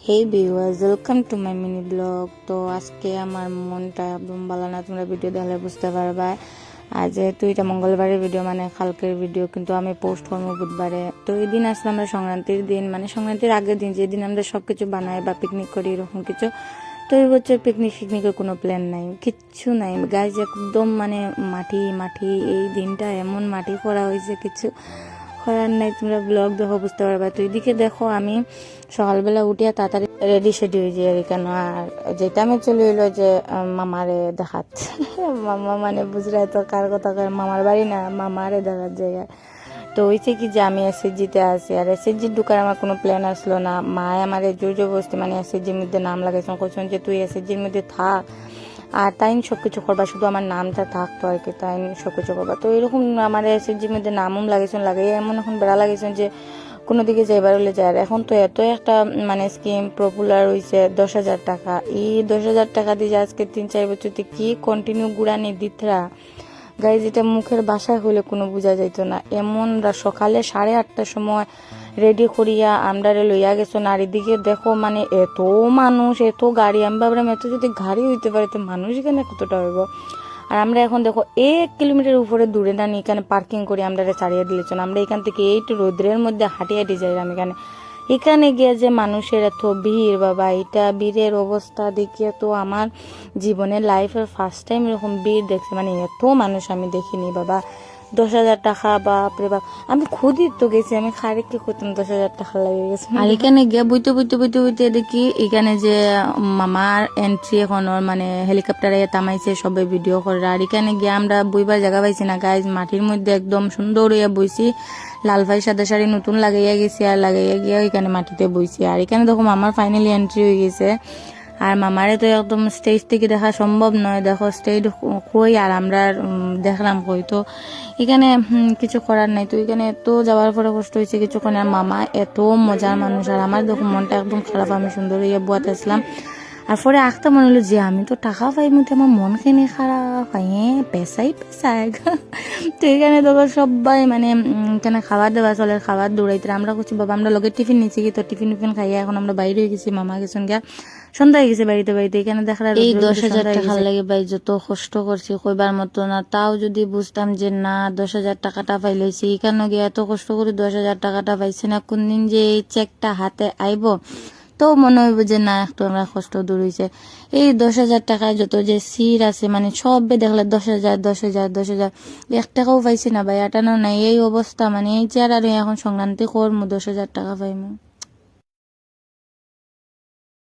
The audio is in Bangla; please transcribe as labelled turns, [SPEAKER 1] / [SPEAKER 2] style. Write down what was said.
[SPEAKER 1] Hey viewers, welcome to my mini blog. তো আজকে আমার মনটা একদম ভালো না, তোমরা ভিডিও দেখলে বুঝতে পারবা। আর যেহেতু এটা মঙ্গলবারের ভিডিও মানে কালকের ভিডিও, কিন্তু আমি পোস্ট করবো বুধবারে। তো এই দিন আসলে আমরা সংক্রান্তির দিন, মানে সংক্রান্তির আগের দিন, যেদিন আমরা সবকিছু বানাই বা পিকনিক করি এরকম কিছু। তো এই বছর পিকনিকের কোনো প্ল্যান নাই, কিচ্ছু নাই গাইজ, একদম মানে মাটি মাটি। এই দিনটা এমন মাটি করা হয়েছে, কিছু করার নাই। তোমরা ব্লগ দেখো বুঝতে পারবা। তো এদিকে দেখো আমি সকালবেলা উঠিয়া তাড়াতাড়ি রেডি সেডি হয়ে যাই কেন, আর যেটা আমি চলে এলো যে মামারে দেখাত মামা মানে বুঝলে তো কার কথা কয়, মামার বাড়ি না, মামারে দেখার জায়গায়। তো হয়েছে কি যে আমি এসএসজিতে আছি, আর এসএসজি ঢুকার আমার কোনো প্ল্যান আসলো না। মায় আমার জোর জবরদস্তি মানে এসএসজির মধ্যে নাম লাগাইছেন, করছেন যে তুই এসএসজির মধ্যে থাক, আর তাই সব কিছু করবা, শুধু আমার নামটা থাকতো আর কি, তাই সব কিছু করবা। তো এরকম আমার এসএসজির মধ্যে নামও লাগাইছেন, লাগাই এমন এখন বেড়া লাগাইছেন যে কোনো দিকে যাইবার হলে যায়। আর এখন তো এত একটা মানে স্কিম পপুলার হয়েছে, 10,000 টাকা। এই 10,000 টাকা দিয়ে আজকে 3-4 বছর কি কন্টিনিউ গুড়ানি দিতরা গাইজ, এটা মুখের বাসায় হলে কোনো বোঝা যাইতো না। এমন সকালে 8:30টার সময় রেডি করিয়া আমরারে লইয়া গেছো, আর এদিকে দেখো মানে এত মানুষ, এত গাড়ি। আমি ভাবলাম এত যদি গাড়ি হইতে পারে তো মানুষ এখানে কতটা হইব। আর আমরা এখন দেখো 1 কিলোমিটার উপরে দূরে না এখানে পার্কিং করে আমরা ছাড়িয়ে দিলেছেন। আমরা এখান থেকে এই রোদ্রের মধ্যে হাঁটি যাইলাম এখানে গিয়ে যে মানুষের এত ভিড়, বাবা এটা ভিড়ের অবস্থা দেখিয়ে তো আমার জীবনের লাইফের ফার্স্ট টাইম এরকম ভিড় দেখছি। মানে এত মানুষ আমি দেখিনি বাবা। 10,000 টাকা, বাপরে বাপ। আমি খুদই তো গেছি, আমি খারে কি করতাম, 10,000 টাকা লাগে গেছে। আর এখানে গিয়ে বইতে বইতে বইতে বইতে দেখি এখানে যে মামার এন্ট্রি এখন মানে হেলিকপ্টারে তামাইছে, সবাই ভিডিও করে। আর এখানে গিয়ে আমরা বইবার জায়গা পাইছি না গাইজ, মাটির মধ্যে একদম সুন্দর হইয়া বইছি। লাল ভাই সাদা শাড়ি নতুন লাগাইয়া গেছি, আর লাগাইয়া গিয়া এখানে মাটিতে বইছি। আর এখানে দেখো মামার ফাইনালি এন্ট্রি হয়ে গেছে। আর মামারে তো একদম স্টেজ থেকে দেখা সম্ভব নয়, দেখো স্টেজ কই আর আমরা দেখলাম কই। তো এখানে কিছু করার নাই। তো এখানে এত যাওয়ার পরে কষ্ট হয়েছে কিছুক্ষণ। আর মামা এত মজার মানুষ, আর আমার দেখো মনটা একদম খারাপ। আমি সুন্দর হইয়া বুয়াতে আসলাম, আর পরে আঁকতে মনে হলো যে আমি তো টাকা পাই মধ্যে আমার মন খেনে খারাপ, পেশাই পেশায় তো এখানে দেখো সবাই মানে এখানে খাবার দেওয়া চলে, খাবার দৌড়াইতে। আমরা করছি বাবা আমরা লগে টিফিন নিচ্ছি কি, তো টিফিন খাইয়া এখন আমরা বাইরে হয়ে গেছি, মামা গেছেন গিয়া, সন্ধ্যা হয়ে গেছে বাড়িতে। এখানে দেখার এই 10,000 টাকা লাগে ভাই, যত কষ্ট করছি কইবার মতো না। তাও যদি বুঝতাম যে না 10,000 টাকাটা পাইলেছি, এখানে গিয়ে এত কষ্ট করে 10,000 টাকাটা পাইছি না, কোন দিন যে এই চেকটা হাতে আইব তো মনে হইব যে না একটু আমরা কষ্ট দূর হয়েছে। এই 10,000 টাকায় যত যে সিট আছে মানে সবে দেখলে 10,000 10,000 10,000, 1 টাকাও পাইছি না ভাই, আটানো নাই। এই অবস্থা মানে এই চেয়ার, আর এখন সংক্রান্তি করবো 10,000 টাকা পাইমু।